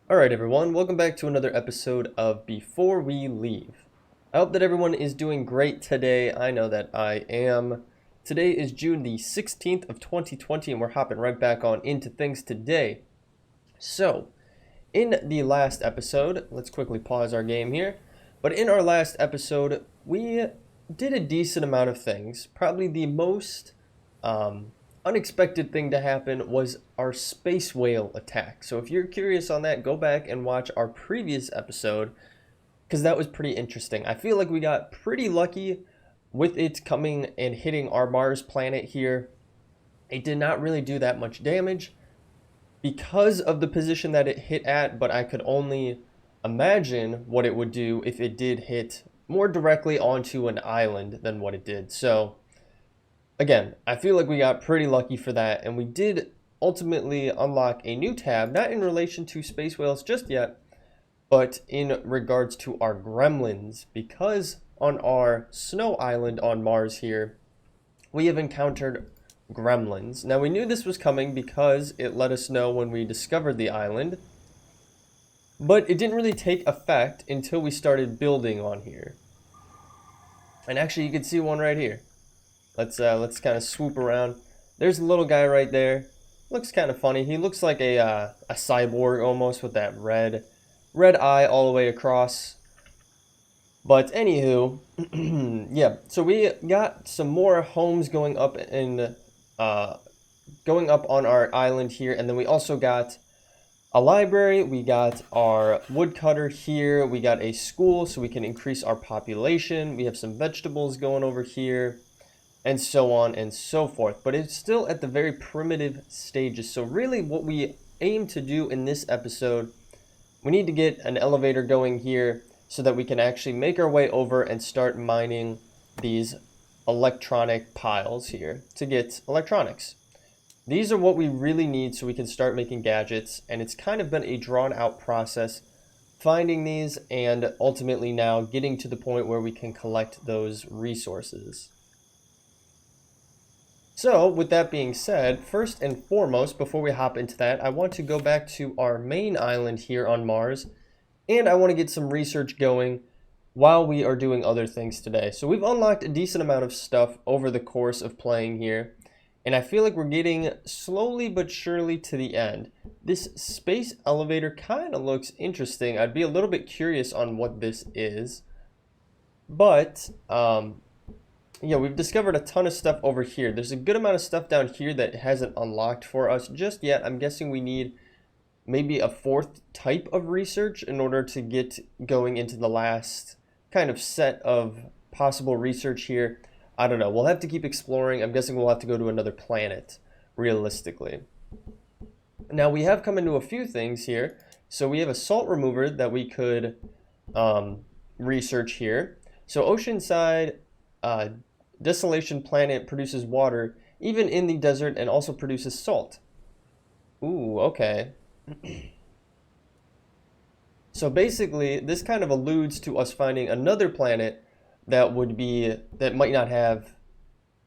Alright everyone, welcome back to another episode of Before We Leave. I hope that everyone is doing great today. I know that I am. Today is June the 16th of 2020 and we're hopping right back on into things today. So, in the last episode, let's quickly pause our game here, but in our last episode, we did a decent amount of things. Probably the most unexpected thing to happen was our space whale attack. So if you're curious on that, go back and watch our previous episode because that was pretty interesting. I feel like we got pretty lucky with it coming and hitting our Mars planet here. It did not really do that much damage because of the position that it hit at, but I could only imagine what it would do if it did hit more directly onto an island than what it did. So again, I feel like we got pretty lucky for that, and we did ultimately unlock a new tab, not in relation to space whales just yet, but in regards to our gremlins, because on our snow island on Mars here, we have encountered gremlins. Now, we knew this was coming because it let us know when we discovered the island, but it didn't really take effect until we started building on here. And actually, you can see one right here. Let's kind of swoop around. There's a little guy right there. Looks kind of funny. He looks like a cyborg almost with that red eye all the way across. But anywho, yeah. So we got some more homes going up on our island here, and then we also got a library. We got our woodcutter here. We got a school so we can increase our population. We have some vegetables going over here, and so on and so forth. But it's still at the very primitive stages. So really what we aim to do in this episode, we need to get an elevator going here so that we can actually make our way over and start mining these electronic piles here to get electronics. These are what we really need so we can start making gadgets, and it's kind of been a drawn out process finding these and ultimately now getting to the point where we can collect those resources. So, with that being said, first and foremost, before we hop into that, I want to go back to our main island here on Mars, and I want to get some research going while we are doing other things today. So we've unlocked a decent amount of stuff over the course of playing here, and I feel like we're getting slowly but surely to the end. This space elevator kind of looks interesting. I'd be a little bit curious on what this is, but yeah, we've discovered a ton of stuff over here. There's a good amount of stuff down here that hasn't unlocked for us just yet. I'm guessing we need maybe a fourth type of research in order to get going into the last kind of set of possible research here. I don't know. We'll have to keep exploring. I'm guessing we'll have to go to another planet, realistically. Now, we have come into a few things here. So we have a salt remover that we could research here. So Oceanside Desolation Planet produces water even in the desert and also produces salt. Ooh, okay. So basically, this kind of alludes to us finding another planet that might not have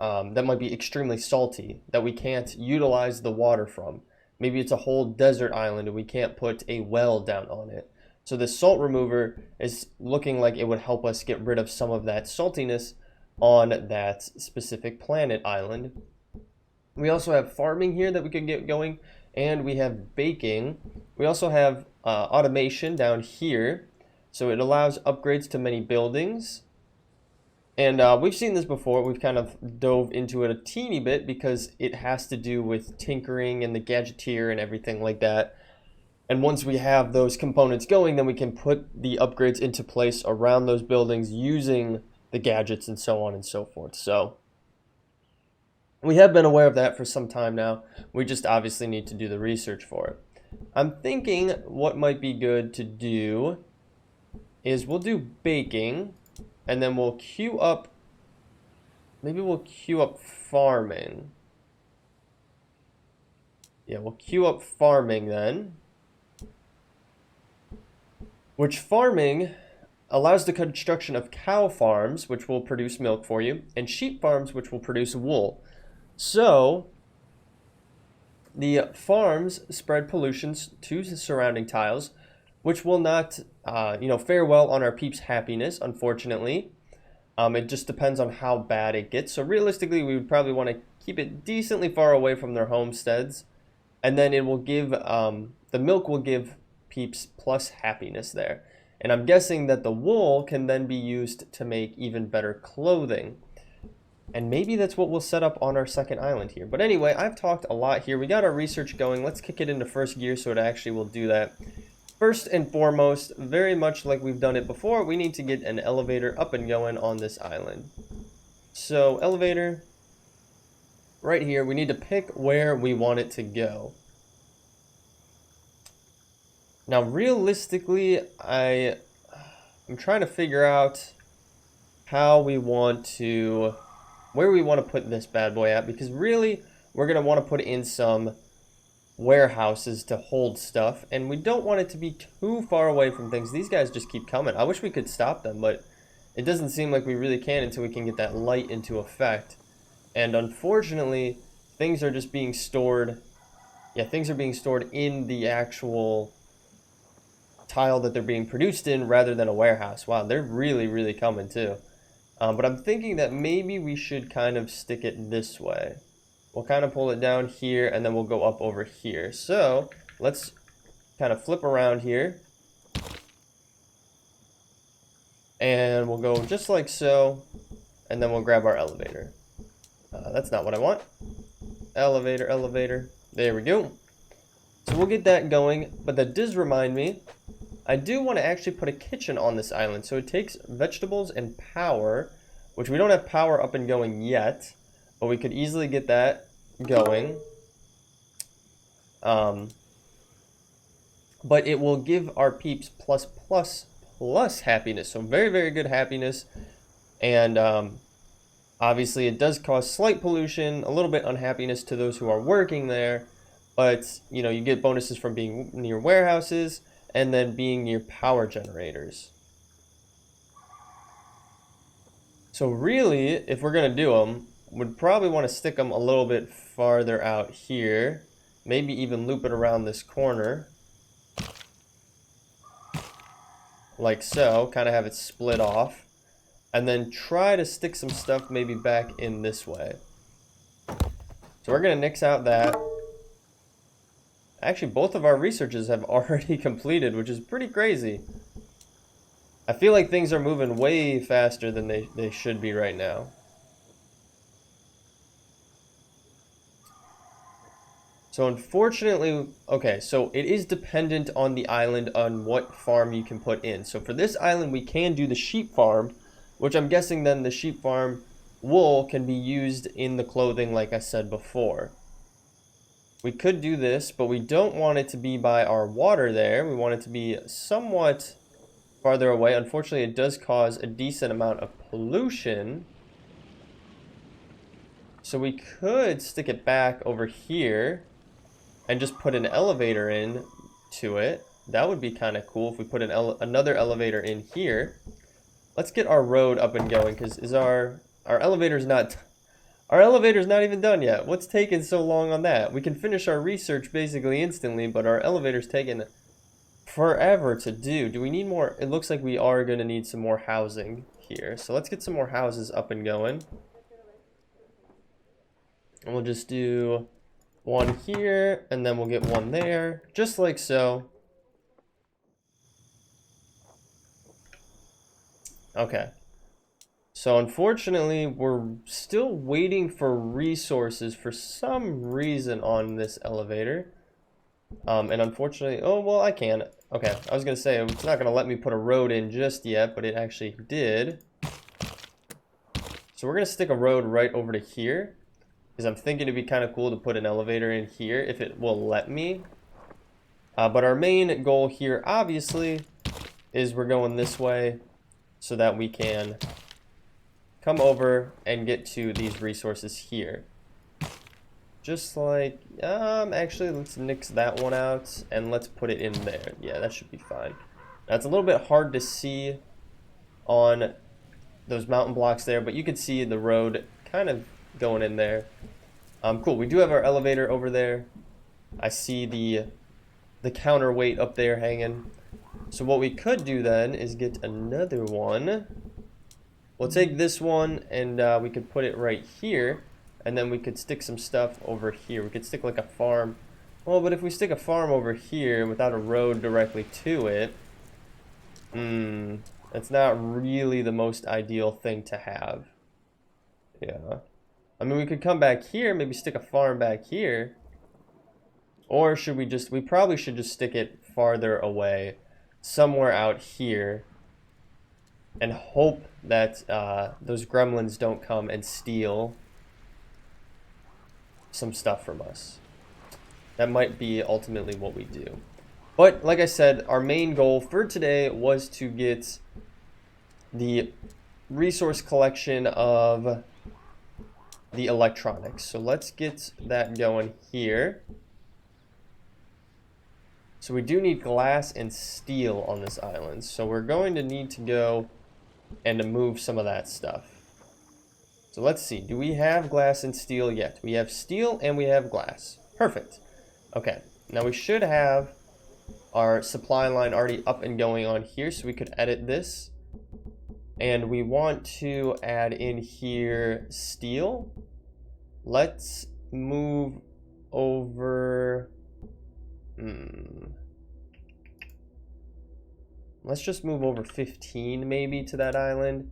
that might be extremely salty, that we can't utilize the water from. Maybe it's a whole desert island and we can't put a well down on it. So this salt remover is looking like it would help us get rid of some of that saltiness on that specific planet island. We also have farming here that we can get going, and we have baking. We also have automation down here, so it allows upgrades to many buildings. And we've seen this before. We've kind of dove into it a teeny bit because it has to do with tinkering and the gadgeteer and everything like that. And once we have those components going, then we can put the upgrades into place around those buildings using the gadgets and so on and so forth. So we have been aware of that for some time now. We just obviously need to do the research for it. I'm thinking what might be good to do is we'll do baking, and then we'll queue up, maybe we'll queue up farming. Yeah, we'll queue up farming then. Which farming allows the construction of cow farms, which will produce milk for you, and sheep farms, which will produce wool. So the farms spread pollutions to the surrounding tiles, which will not, fare well on our peeps' happiness, unfortunately. It just depends on how bad it gets. So realistically, we would probably want to keep it decently far away from their homesteads, and then it will give, the milk will give peeps plus happiness there. And I'm guessing that the wool can then be used to make even better clothing. And maybe that's what we'll set up on our second island here. But anyway, I've talked a lot here. We got our research going. Let's kick it into first gear so it actually will do that. First and foremost, very much like we've done it before, we need to get an elevator up and going on this island. So elevator, right here, we need to pick where we want it to go. Now, realistically, I'm trying to figure out how we want to, where we want to put this bad boy at, because really, we're going to want to put in some warehouses to hold stuff, and we don't want it to be too far away from things. These guys just keep coming. I wish we could stop them, but it doesn't seem like we really can until we can get that light into effect. And unfortunately, things are just being stored. Yeah, things are being stored in the actual tile that they're being produced in rather than a warehouse. Wow, they're really coming too. But I'm thinking that maybe we should kind of stick it this way. We'll kind of pull it down here, and then we'll go up over here. So let's kind of flip around here, and we'll go just like so, and then we'll grab our elevator. That's not what I want. Elevator, elevator. There we go. So we'll get that going, but that does remind me, I do want to actually put a kitchen on this island. So it takes vegetables and power, which we don't have power up and going yet, but we could easily get that going. But it will give our peeps plus happiness. So very good happiness. And obviously it does cause slight pollution, a little bit unhappiness to those who are working there. But, you know, you get bonuses from being near warehouses and then being near power generators. So really, if we're going to do them, we'd probably want to stick them a little bit farther out here. Maybe even loop it around this corner. Like so, kind of have it split off. And then try to stick some stuff maybe back in this way. So we're going to nix out that. Actually, both of our researches have already completed, which is pretty crazy. I feel like things are moving way faster than they should be right now. So unfortunately, okay, so it is dependent on the island on what farm you can put in. So for this island, we can do the sheep farm, which I'm guessing then the sheep farm wool can be used in the clothing like I said before. We could do this, but we don't want it to be by our water there. We want it to be somewhat farther away. Unfortunately, it does cause a decent amount of pollution. So we could stick it back over here and just put an elevator in to it. That would be kind of cool if we put another elevator in here. Let's get our road up and going, because our elevator's not... Our elevator's not even done yet. What's taking so long on that? We can finish our research basically instantly, but our elevator's taking forever to do. Do we need more? It looks like we are going to need some more housing here. So let's get some more houses up and going. And we'll just do one here, and then we'll get one there, just like so. Okay. So unfortunately, we're still waiting for resources for some reason on this elevator. And unfortunately, oh, well, I can. Okay, I was going to say, it's not going to let me put a road in just yet, but it actually did. So we're going to stick a road right over to here, because I'm thinking it'd be kind of cool to put an elevator in here if it will let me. But our main goal here, obviously, is we're going this way so that we can come over and get to these resources here. Just like, actually, let's nix that one out and let's put it in there. Yeah, that should be fine. Now, it's a little bit hard to see on those mountain blocks there, but you can see the road kind of going in there. Cool, we do have our elevator over there. I see the counterweight up there hanging. So what we could do then is get another one. We'll take this one and we could put it right here, and then we could stick some stuff over here. We could stick like a farm. Well, but if we stick a farm over here without a road directly to it, that's not really the most ideal thing to have. Yeah. I mean, we could come back here, maybe stick a farm back here. Or should we just, we probably should just stick it farther away, somewhere out here, and hope that those gremlins don't come and steal some stuff from us. That might be ultimately what we do. But like I said, our main goal for today was to get the resource collection of the electronics. So let's get that going here. So we do need glass and steel on this island. So we're going to need to go and to move some of that stuff. So let's see. Do we have glass and steel yet? We have steel and we have glass. Perfect. Okay. Now we should have our supply line already up and going on here, so we could edit this. And we want to add in here steel. Let's move over... Let's just move over 15 maybe to that island.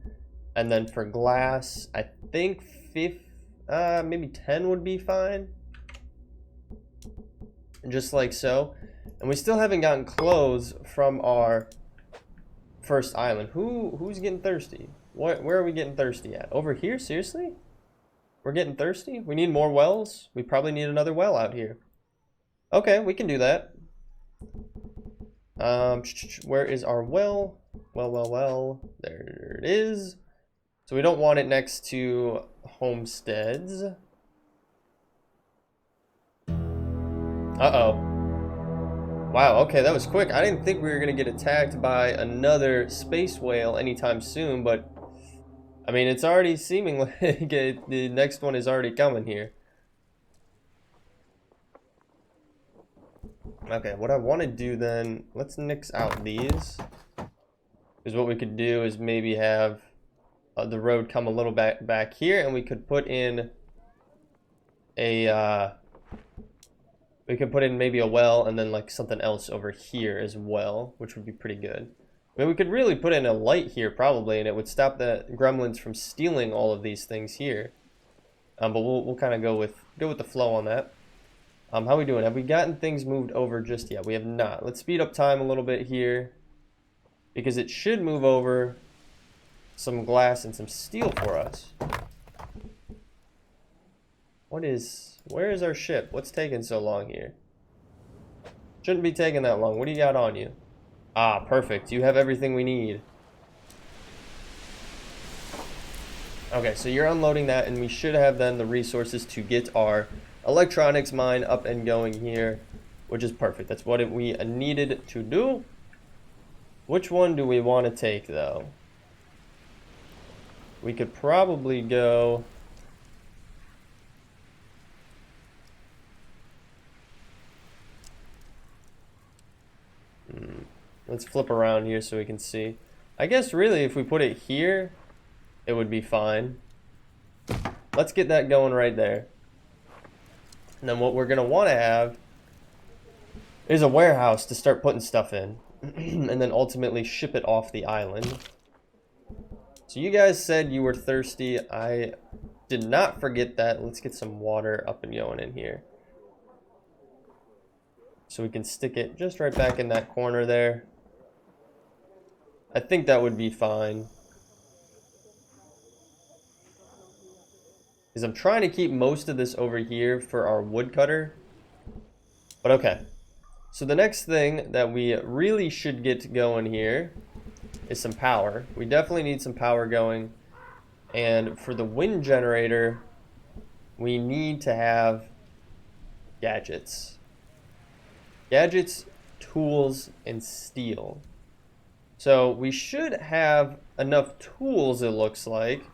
And then for glass, I think maybe 10 would be fine. Just like so. And we still haven't gotten clothes from our first island. Who's getting thirsty? Where are we getting thirsty at? Over here? Seriously? We're getting thirsty? We need more wells? We probably need another well out here. Okay, we can do that. Where is our well? Well. There it is. So we don't want it next to homesteads. Uh-oh. Wow, okay, that was quick. I didn't think we were going to get attacked by another space whale anytime soon, but... I mean, it's already seeming like the next one is already coming here. Okay, what I want to do then, let's nix out these. Because what we could do is maybe have the road come a little back here, and we could put in a... we could put in maybe a well and then like something else over here as well, which would be pretty good. I mean, we could really put in a light here probably, and it would stop the gremlins from stealing all of these things here. But we'll kind of go with the flow on that. How are we doing? Have we gotten things moved over just yet? We have not. Let's speed up time a little bit here, because it should move over some glass and some steel for us. Where is our ship? What's taking so long here? Shouldn't be taking that long. What do you got on you? Ah, perfect. You have everything we need. Okay, so you're unloading that, and we should have then the resources to get our electronics mine up and going here, which is perfect. That's what we needed to do. Which one do we want to take, though? We could probably go... Let's flip around here so we can see. I guess really if we put it here, it would be fine. Let's get that going right there. And then what we're going to want to have is a warehouse to start putting stuff in. And then ultimately ship it off the island. So you guys said you were thirsty. I did not forget that. Let's get some water up and going in here. So we can stick it just right back in that corner there. I think that would be fine. Because I'm trying to keep most of this over here for our woodcutter. But okay. So the next thing that we really should get going here is some power. We definitely need some power going. And for the wind generator, we need to have gadgets. Gadgets, tools, and steel. So we should have enough tools, it looks like.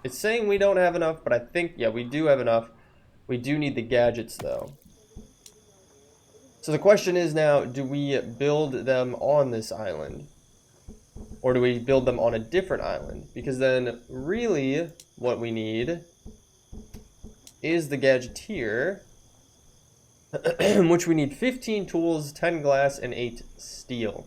It's saying we don't have enough, but I think, yeah, we do have enough. We do need the gadgets, though. So the question is now, do we build them on this island? Or do we build them on a different island? Because then really what we need is the gadgeteer, which we need 15 tools, 10 glass, and 8 steel.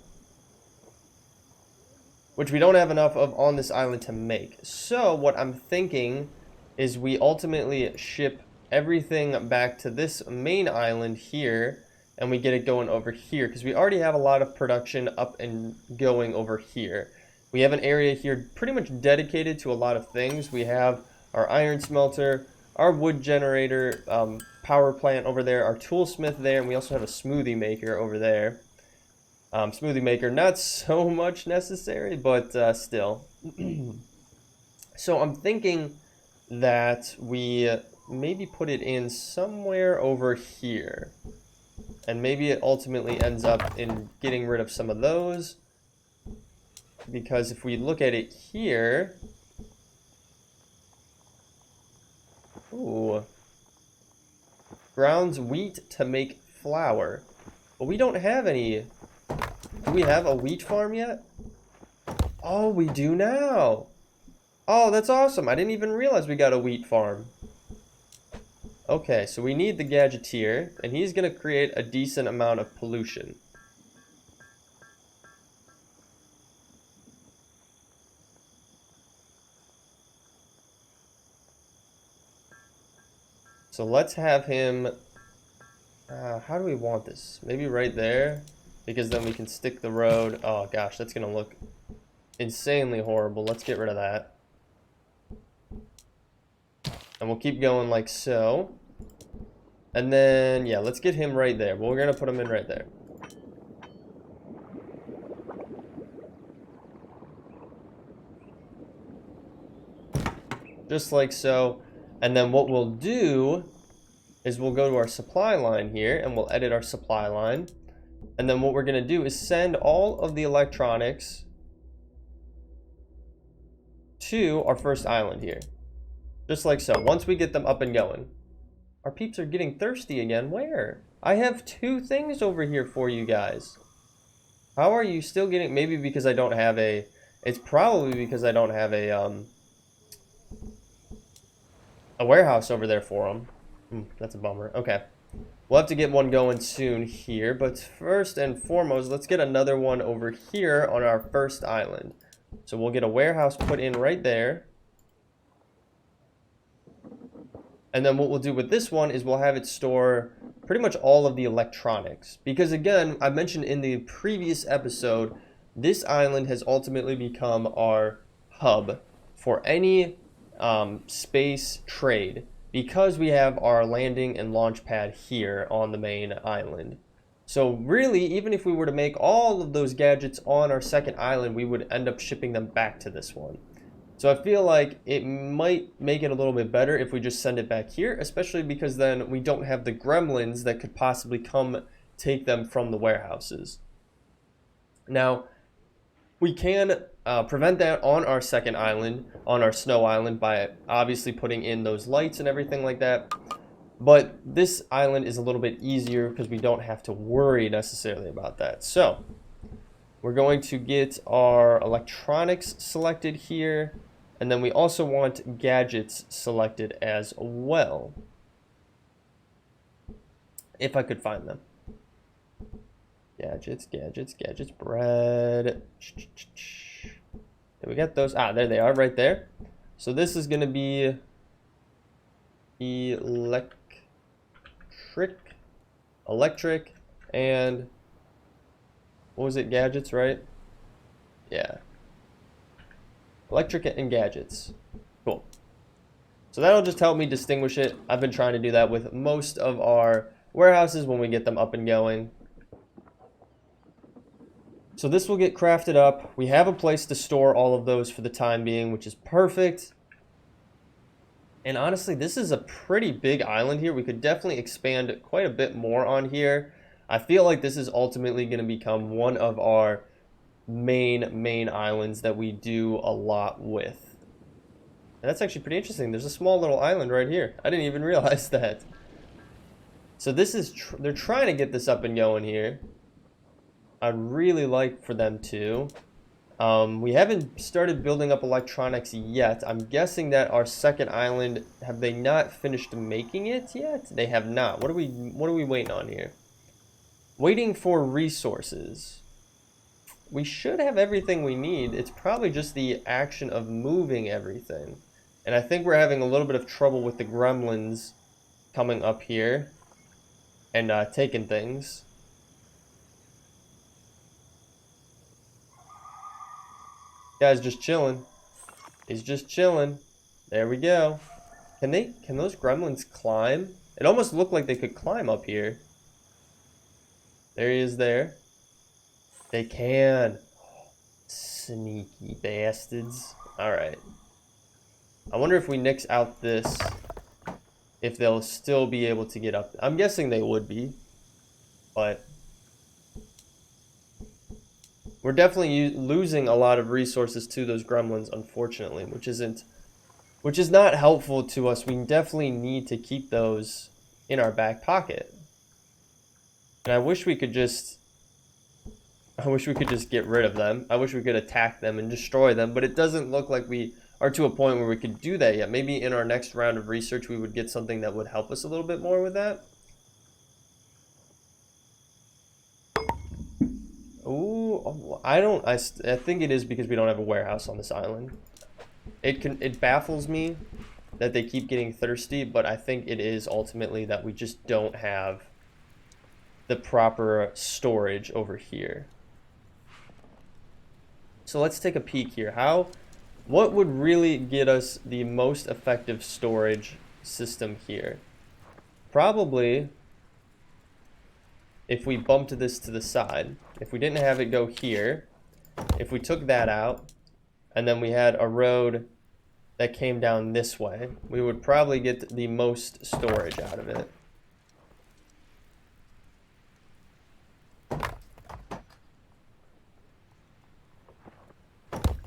Which we don't have enough of on this island to make. So what I'm thinking is we ultimately ship everything back to this main island here, and we get it going over here, because we already have a lot of production up and going over here. We have an area here pretty much dedicated to a lot of things. We have our iron smelter, our wood generator, power plant over there, our toolsmith there, and we also have a smoothie maker over there. Smoothie maker, not so much necessary, but still. So I'm thinking that we maybe put it in somewhere over here. And maybe it ultimately ends up in getting rid of some of those. Because if we look at it here... Ooh. Grounds wheat to make flour. But we don't have any... Do we have a wheat farm yet? Oh, we do now. Oh, that's awesome. I didn't even realize we got a wheat farm. Okay, so we need the gadgeteer, and he's going to create a decent amount of pollution. So let's have him... how do we want this? Maybe right there? Because then we can stick the road. Oh gosh, that's going to look insanely horrible. Let's get rid of that. And we'll keep going like so. And then, yeah, let's get him right there. Well, we're going to put him in right there. Just like so. And then what we'll do is we'll go to our supply line here and we'll edit our supply line. And then what we're going to do is send all of the electronics to our first island here. Just like so. Once we get them up and going. Our peeps are getting thirsty again. Where? I have 2 things over here for you guys. How are you still getting... Maybe because I don't have a... It's probably because I don't have a warehouse over there for them. That's a bummer. Okay. We'll have to get one going soon here. But first and foremost, let's get another one over here on our first island. So we'll get a warehouse put in right there. And then what we'll do with this one is we'll have it store pretty much all of the electronics. Because again, I mentioned in the previous episode, this island has ultimately become our hub for any space trade. Because we have our landing and launch pad here on the main island. So really, even if we were to make all of those gadgets on our second island, we would end up shipping them back to this one. So I feel like it might make it a little bit better if we just send it back here, especially because then we don't have the gremlins that could possibly come take them from the warehouses. Now, we can prevent that on our second island, on our snow island, by obviously putting in those lights and everything like that. But this island is a little bit easier because we don't have to worry necessarily about that. So, we're going to get our electronics selected here. And then we also want gadgets selected as well. If I could find them. Gadgets, gadgets, gadgets, bread. Did we get those? Ah, there they are right there. So this is going to be electric, and what was it? Gadgets, right? Yeah. Electric and gadgets. Cool. So that'll just help me distinguish it. I've been trying to do that with most of our warehouses when we get them up and going. So this will get crafted up. We have a place to store all of those for the time being, which is perfect. And honestly, this is a pretty big island here. We could definitely expand quite a bit more on here. I feel like this is ultimately going to become one of our main islands that we do a lot with. And that's actually pretty interesting. There's a small little island right here. I didn't even realize that. So this is, they're trying to get this up and going here. I'd really like for them to. We haven't started building up electronics yet. I'm guessing that our second island, have they not finished making it yet? They have not. What are we waiting on here? Waiting for resources. We should have everything we need. It's probably just the action of moving everything. And I think we're having a little bit of trouble with the gremlins coming up here and taking things. Guy's just chilling. He's just chilling. There we go. Can those gremlins climb? It almost looked like they could climb up here. There he is there. They can. Sneaky bastards. Alright. I wonder if we nix out this, if they'll still be able to get up. I'm guessing they would be, but we're definitely losing a lot of resources to those gremlins, unfortunately, which is not helpful to us. We definitely need to keep those in our back pocket. And I wish we could just get rid of them. I wish we could attack them and destroy them, but it doesn't look like we are to a point where we could do that yet. Maybe in our next round of research we would get something that would help us a little bit more with that. Ooh, I think it is because we don't have a warehouse on this island. It baffles me that they keep getting thirsty, but I think it is ultimately that we just don't have the proper storage over here. So let's take a peek here. What would really get us the most effective storage system here? Probably if we bumped this to the side. If we didn't have it go here, if we took that out, and then we had a road that came down this way, we would probably get the most storage out of it.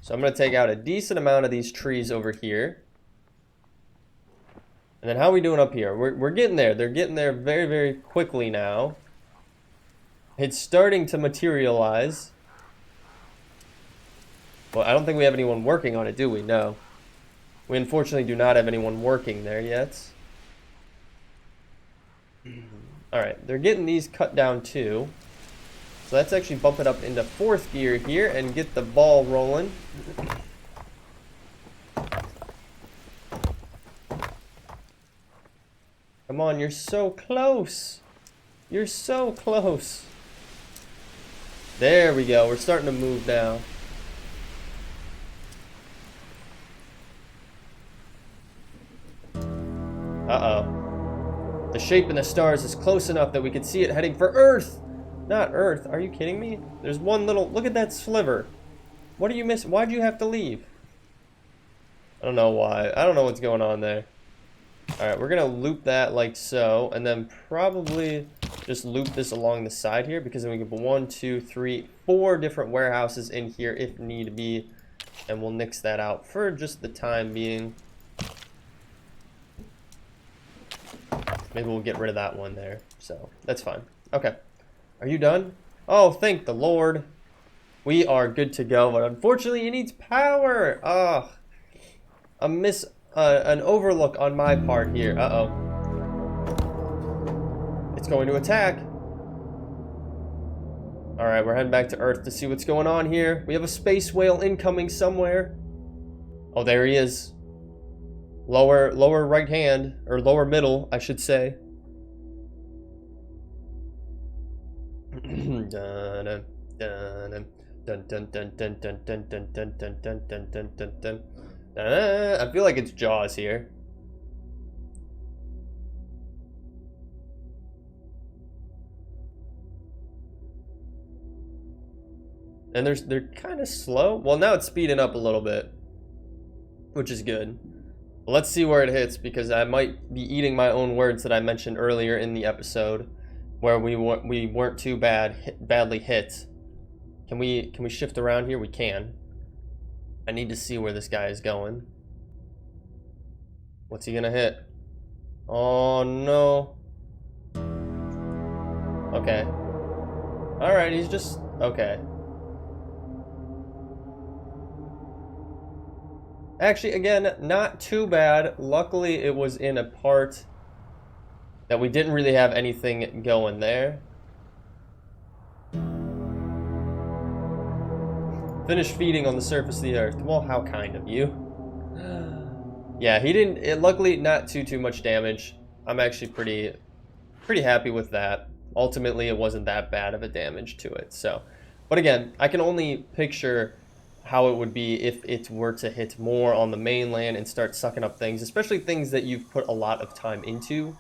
So I'm going to take out a decent amount of these trees over here. And then how are we doing up here? We're getting there. They're getting there very, very quickly now. It's starting to materialize. Well, I don't think we have anyone working on it, do we? No. We unfortunately do not have anyone working there yet. Alright, they're getting these cut down too. So let's actually bump it up into 4th gear here and get the ball rolling. Come on, you're so close. You're so close. There we go. We're starting to move now. Uh-oh. The shape in the stars is close enough that we can see it heading for Earth. Not Earth. Are you kidding me? There's one little... Look at that sliver. What do you miss? Why'd you have to leave? I don't know why. I don't know what's going on there. Alright, we're going to loop that like so. And then probably just loop this along the side here. Because then we can put 1, 2, 3, 4 different warehouses in here if need be. And we'll nix that out for just the time being. Maybe we'll get rid of that one there. So, that's fine. Okay. Are you done? Oh, thank the Lord. We are good to go, but unfortunately it needs power. Ugh. An overlook on my part here. Uh-oh. It's going to attack. Alright, we're heading back to Earth to see what's going on here. We have a space whale incoming somewhere. Oh, there he is. Lower right hand, or lower middle, I should say. I feel like it's Jaws here. And they're kind of slow. Well, now it's speeding up a little bit, which is good. Let's see where it hits, because I might be eating my own words that I mentioned earlier in the episode, where we weren't too badly hit. Can we shift around here? We can. I need to see where this guy is going. What's he gonna hit? Oh no. Okay. Alright, he's just... Okay. Actually, again, not too bad. Luckily, it was in a part that we didn't really have anything going there. Finish feeding on the surface of the earth. Well, how kind of you. Yeah, he didn't... luckily, not too much damage. I'm actually pretty happy with that. Ultimately, it wasn't that bad of a damage to it, so... But again, I can only picture how it would be if it were to hit more on the mainland and start sucking up things, especially things that you've put a lot of time into.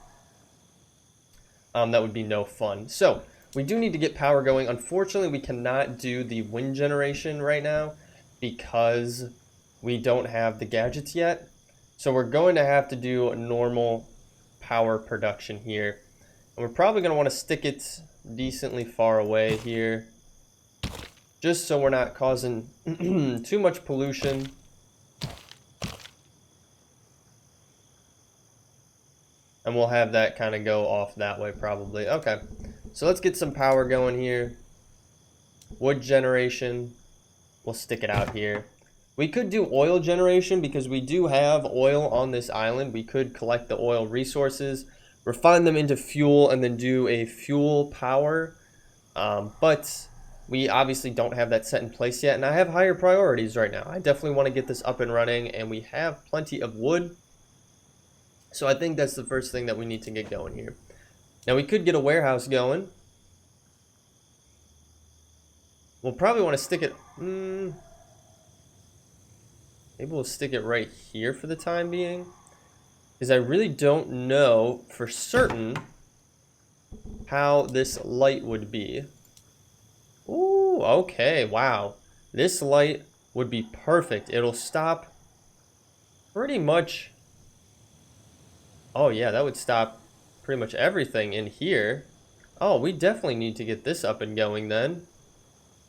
That would be no fun. So, we do need to get power going. Unfortunately, we cannot do the wind generation right now because we don't have the gadgets yet. So we're going to have to do normal power production here. And we're probably going to want to stick it decently far away here, just so we're not causing too much pollution. And we'll have that kind of go off that way probably. Okay, so let's get some power going here. Wood generation, we'll stick it out here. We could do oil generation because we do have oil on this island. We could collect the oil resources, refine them into fuel, and then do a fuel power. But we obviously don't have that set in place yet, and I have higher priorities right now. I definitely want to get this up and running, and we have plenty of wood. So I think that's the first thing that we need to get going here. Now we could get a warehouse going. We'll probably want to stick it... maybe we'll stick it right here for the time being. Because I really don't know for certain how this light would be. Ooh, okay, wow. This light would be perfect. It'll stop pretty much... Oh yeah, that would stop pretty much everything in here. Oh, we definitely need to get this up and going then.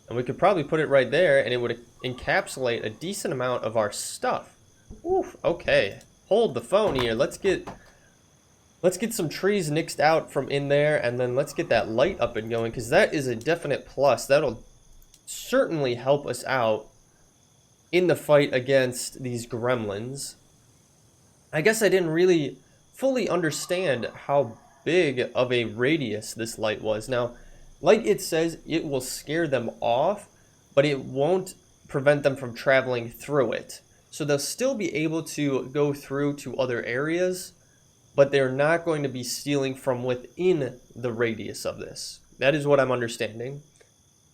And we could probably put it right there, and it would encapsulate a decent amount of our stuff. Oof, okay. Hold the phone here. Let's get some trees nixed out from in there, and then let's get that light up and going, because that is a definite plus. That'll certainly help us out in the fight against these gremlins. I guess I didn't really fully understand how big of a radius this light was. Now, like it says, it will scare them off, but it won't prevent them from traveling through it. So they'll still be able to go through to other areas, but they're not going to be stealing from within the radius of this. That is what I'm understanding.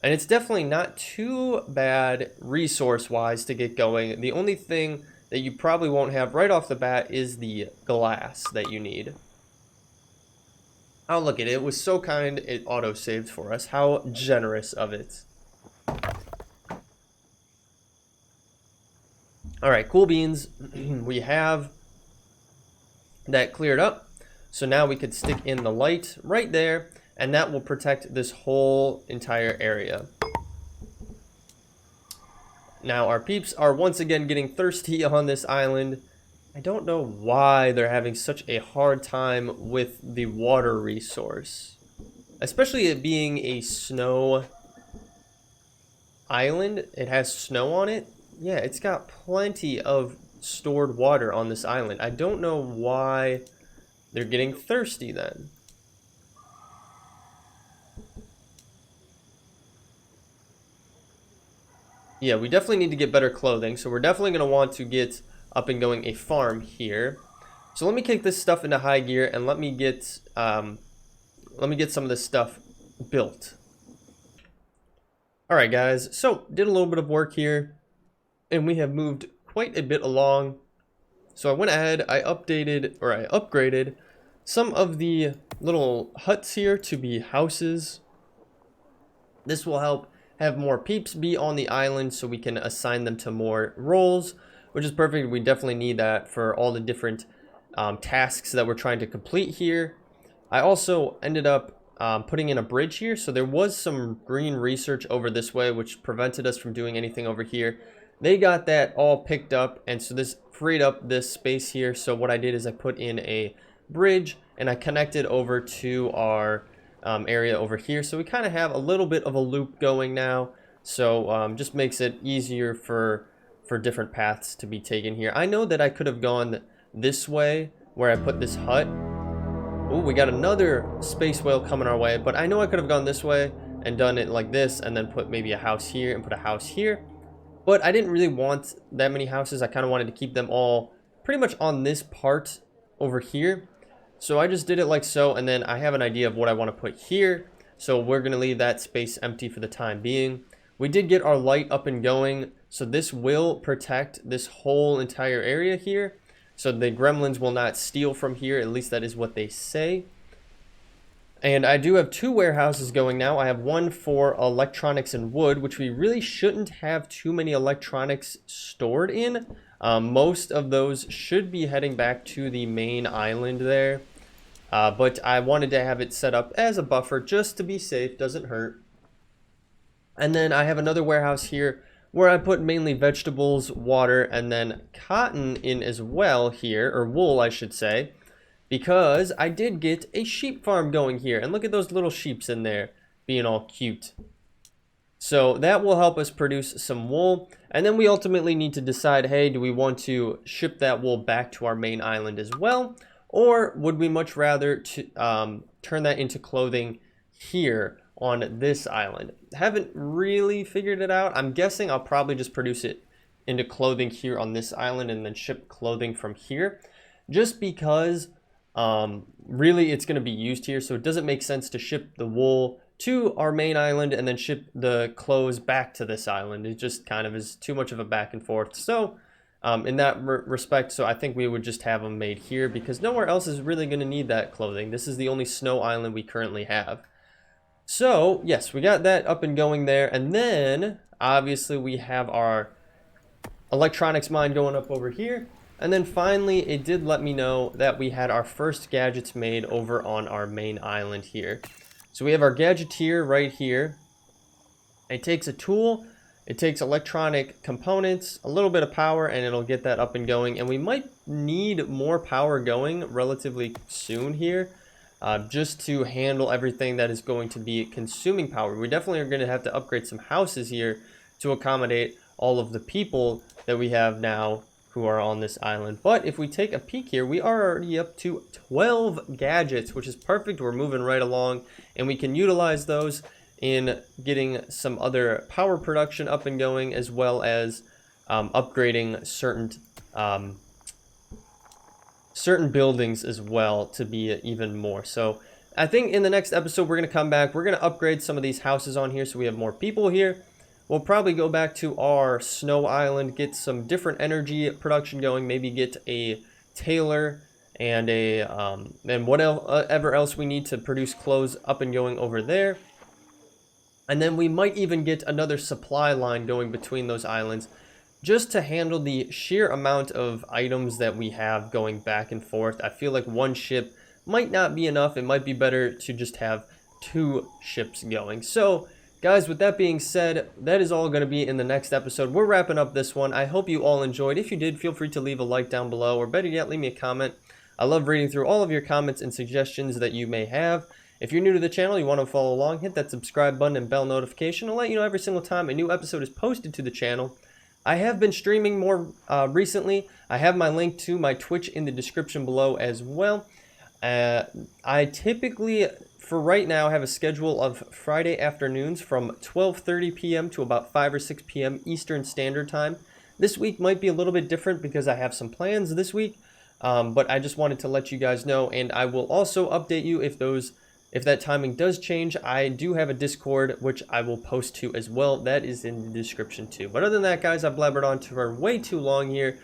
And it's definitely not too bad resource-wise to get going. The only thing that you probably won't have right off the bat is the glass that you need. Oh, look at it. It was so kind, it auto-saved for us. How generous of it. Alright, cool beans. We have that cleared up. So now we could stick in the light right there, and that will protect this whole entire area. Now our peeps are once again getting thirsty on this island. I don't know why they're having such a hard time with the water resource. Especially it being a snow island. It has snow on it. Yeah, it's got plenty of stored water on this island. I don't know why they're getting thirsty then. Yeah, we definitely need to get better clothing, so we're definitely going to want to get up and going a farm here. So let me kick this stuff into high gear and let me get some of this stuff built. All right, guys. So did a little bit of work here, and we have moved quite a bit along. So I went ahead, I upgraded some of the little huts here to be houses. This will help have more peeps be on the island so we can assign them to more roles, which is perfect. We definitely need that for all the different tasks that we're trying to complete here. I also ended up putting in a bridge here, so there was some green research over this way which prevented us from doing anything over here. They got that all picked up, and so this freed up this space here. So what I did is I put in a bridge and I connected over to our area over here. So we kind of have a little bit of a loop going now. So just makes it easier for different paths to be taken here. I know that I could have gone this way where I put this hut. Oh, we got another space whale coming our way, but I know I could have gone this way and done it like this and then put maybe a house here and put a house here. But I didn't really want that many houses. I kind of wanted to keep them all pretty much on this part over here. So I just did it like so, and then I have an idea of what I want to put here. So we're going to leave that space empty for the time being. We did get our light up and going, so this will protect this whole entire area here. So the gremlins will not steal from here, at least that is what they say. And I do have 2 warehouses going now. I have one for electronics and wood, which we really shouldn't have too many electronics stored in. Most of those should be heading back to the main island there. But I wanted to have it set up as a buffer just to be safe, doesn't hurt. And then I have another warehouse here where I put mainly vegetables, water, and then cotton in as well here, or wool I should say, because I did get a sheep farm going here. And look at those little sheeps in there being all cute. So that will help us produce some wool. And then we ultimately need to decide, hey, do we want to ship that wool back to our main island as well? Or would we much rather turn that into clothing here on this island? Haven't really figured it out. I'm guessing I'll probably just produce it into clothing here on this island and then ship clothing from here. Just because really it's going to be used here. So it doesn't make sense to ship the wool to our main island and then ship the clothes back to this island. It just kind of is too much of a back and forth. So in that respect, so I think we would just have them made here because nowhere else is really going to need that clothing. This is the only snow island we currently have. So yes, we got that up and going there. And then obviously we have our electronics mine going up over here. And then finally, it did let me know that we had our first gadgets made over on our main island here. So we have our gadgeteer right here. It takes a tool, it takes electronic components, a little bit of power, and it'll get that up and going. And we might need more power going relatively soon here, just to handle everything that is going to be consuming power. We definitely are going to have to upgrade some houses here to accommodate all of the people that we have now who are on this island. But if we take a peek here, we are already up to 12 gadgets, which is perfect. We're moving right along, and we can utilize those in getting some other power production up and going, as well as upgrading certain buildings as well to be even more. So I think in the next episode we're going to come back, we're going to upgrade some of these houses on here so we have more people here. We'll probably go back to our snow island, get some different energy production going, maybe get a tailor and a and whatever else we need to produce clothes up and going over there. And then we might even get another supply line going between those islands just to handle the sheer amount of items that we have going back and forth. I feel like one ship might not be enough. It might be better to just have 2 ships going. So guys, with that being said, that is all going to be in the next episode. We're wrapping up this one. I hope you all enjoyed. If you did, feel free to leave a like down below, or better yet, leave me a comment. I love reading through all of your comments and suggestions that you may have. If you're new to the channel, you want to follow along, hit that subscribe button and bell notification. I'll let you know every single time a new episode is posted to the channel. I have been streaming more recently. I have my link to my Twitch in the description below as well. I typically, for right now, have a schedule of Friday afternoons from 12:30 p.m. to about 5 or 6 p.m. Eastern Standard Time. This week might be a little bit different because I have some plans this week, but I just wanted to let you guys know, and I will also update you if that timing does change. I do have a Discord, which I will post to as well. That is in the description too. But other than that, guys, I've blabbered on for way too long here.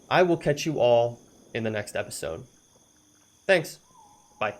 I will catch you all in the next episode. Thanks. Bye.